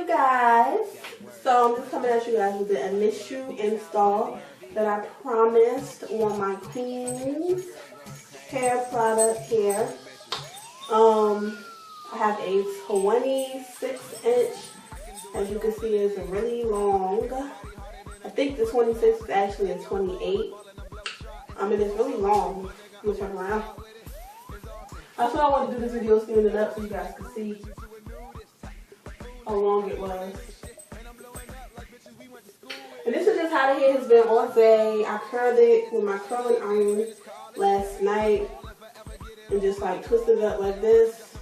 you guys. So I'm just coming at you guys with the initial install that I promised on my Queen's hair product here. I have a 26-inch. As you can see, it's really long. I think the 26 is actually a 28. It's really long. Let me turn around. That's why I wanted to do this video standing up so you guys can see how long it was. And this is just how the hair has been all day. I curled it with my curling iron last night and just like twisted it up like this.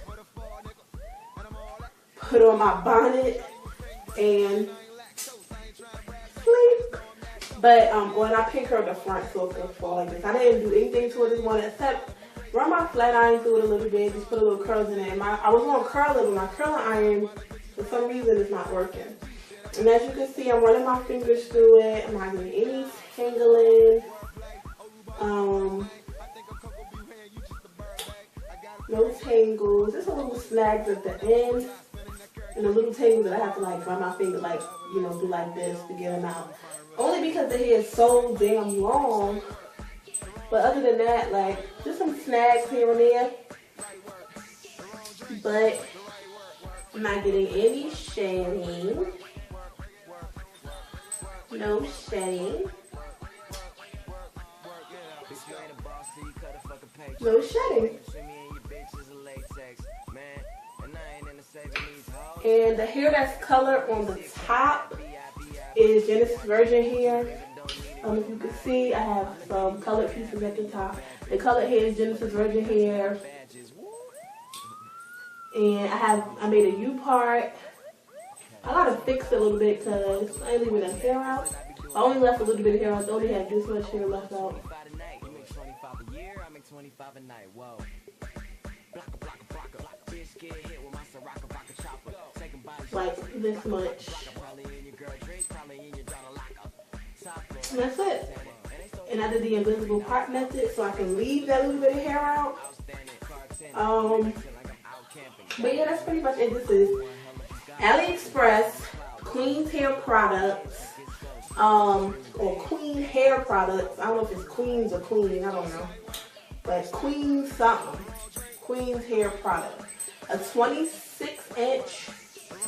Put on my bonnet and sleep. But when I pin curled the front so it could fall like this. I didn't do anything to it this morning except run my flat iron through it a little bit, just put a little curls in it. I was going to curl it, but my curling iron, for some reason, is not working. And as you can see, I'm running my fingers through it. I'm not getting any tangling. No tangles. Just a little snags at the end. And a little tangles that I have to like run my finger like, do like this to get them out. Only because the hair is so damn long. But other than that, like, just some snags here and there. But I'm not getting any shedding. No shedding. No shedding. And the hair that's colored on the top is Genesis Virgin hair. If you can see, I have some colored pieces at the top. The colored hair is Genesis Virgin hair. And I made a U part. I gotta fix it a little bit because I ain't leaving that hair out. I only left a little bit of hair out. I only have this much hair left out. Like this much. And that's it. And I did the invisible part method so I can leave that little bit of hair out. But yeah, that's pretty much it. This is AliExpress Queen's hair products. Or Queen hair products. I don't know if it's Queens or Queen. I don't know. But Queen something. Queen's hair product. A 26-inch.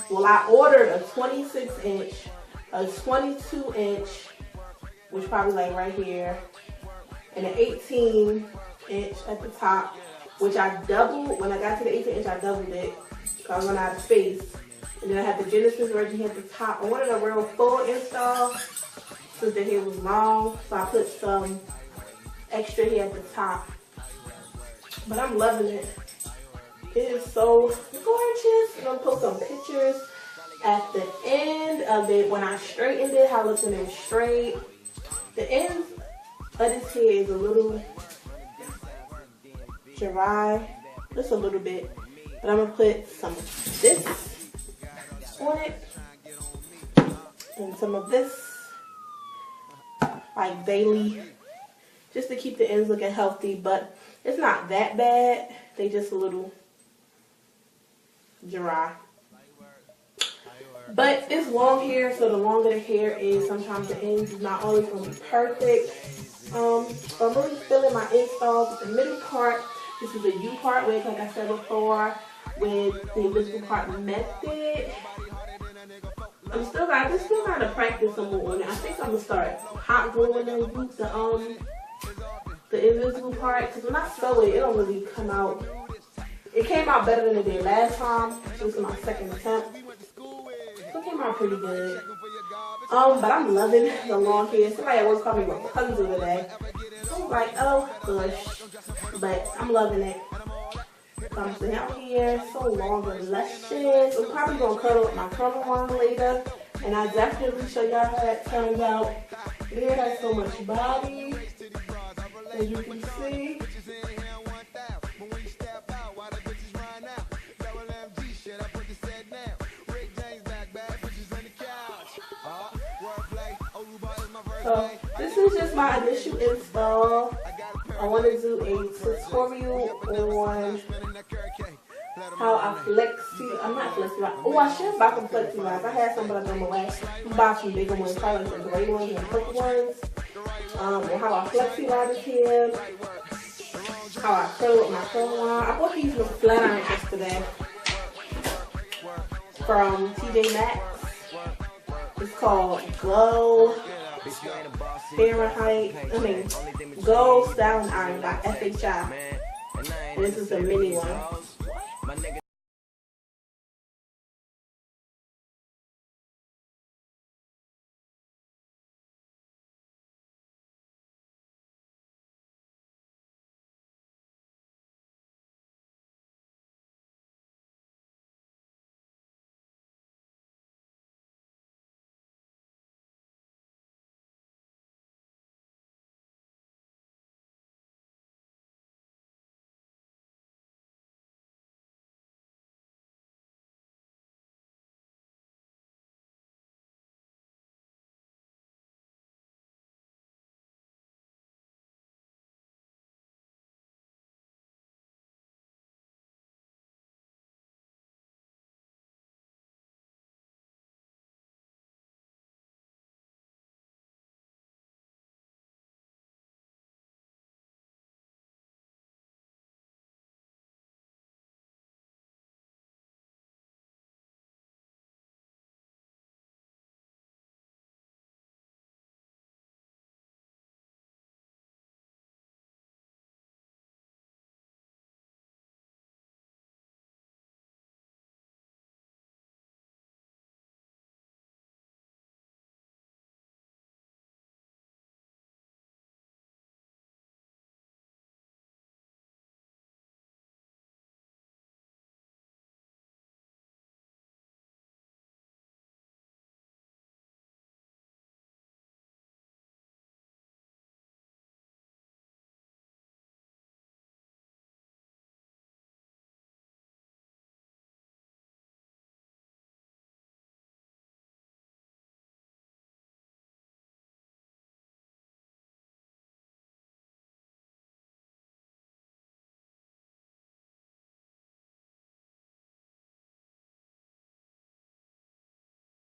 Well, I ordered a 26-inch. A 22-inch. Which probably like right here, and an 18-inch at the top, which I doubled. When I got to the 18-inch, I doubled it because I run out of space. And then I have the Genesis Virgin here at the top. I wanted a real full install since the hair was long, so I put some extra here at the top. But I'm loving it. It is so gorgeous. I'm gonna put some pictures at the end of it when I straightened it, how it looked when it was straight. The end of this hair is a little dry, just a little bit. But I'm going to put some of this on it. And some of this, like daily, just to keep the ends looking healthy. But it's not that bad. They just a little dry. But it's long hair, so the longer the hair is, sometimes the ends is not always going to be perfect. So I'm really feeling my installs with the middle part. This is a U part wig, like I said before, with the invisible part method. I still got to practice some more on it. I think I'm going to start hot gluing the invisible part, because when I sew it, it don't really come out. It came out better than it did last time. This is my second attempt. It came out pretty good. But I'm loving the long hair. Somebody at work called me Rapunzel today. I was like, oh gosh. But I'm loving it. I'm down here, so long and luscious. I'm probably gonna curl up my curling one later. And I'll definitely show y'all how that turns out. The hair has so much body, as you can see. So this is just my initial install. I want to do a tutorial on how I flexi. I'm not flexi. Oh, I should buy some flexi rods. I had some, but I threw them away. I'm buy some bigger ones, probably like the gray ones and purple ones. And how I flexi rod is here. How I curl with my curl on. I bought these little flat irons yesterday from TJ Maxx. It's called Go Go Styling Iron by FHI. And this is a mini one.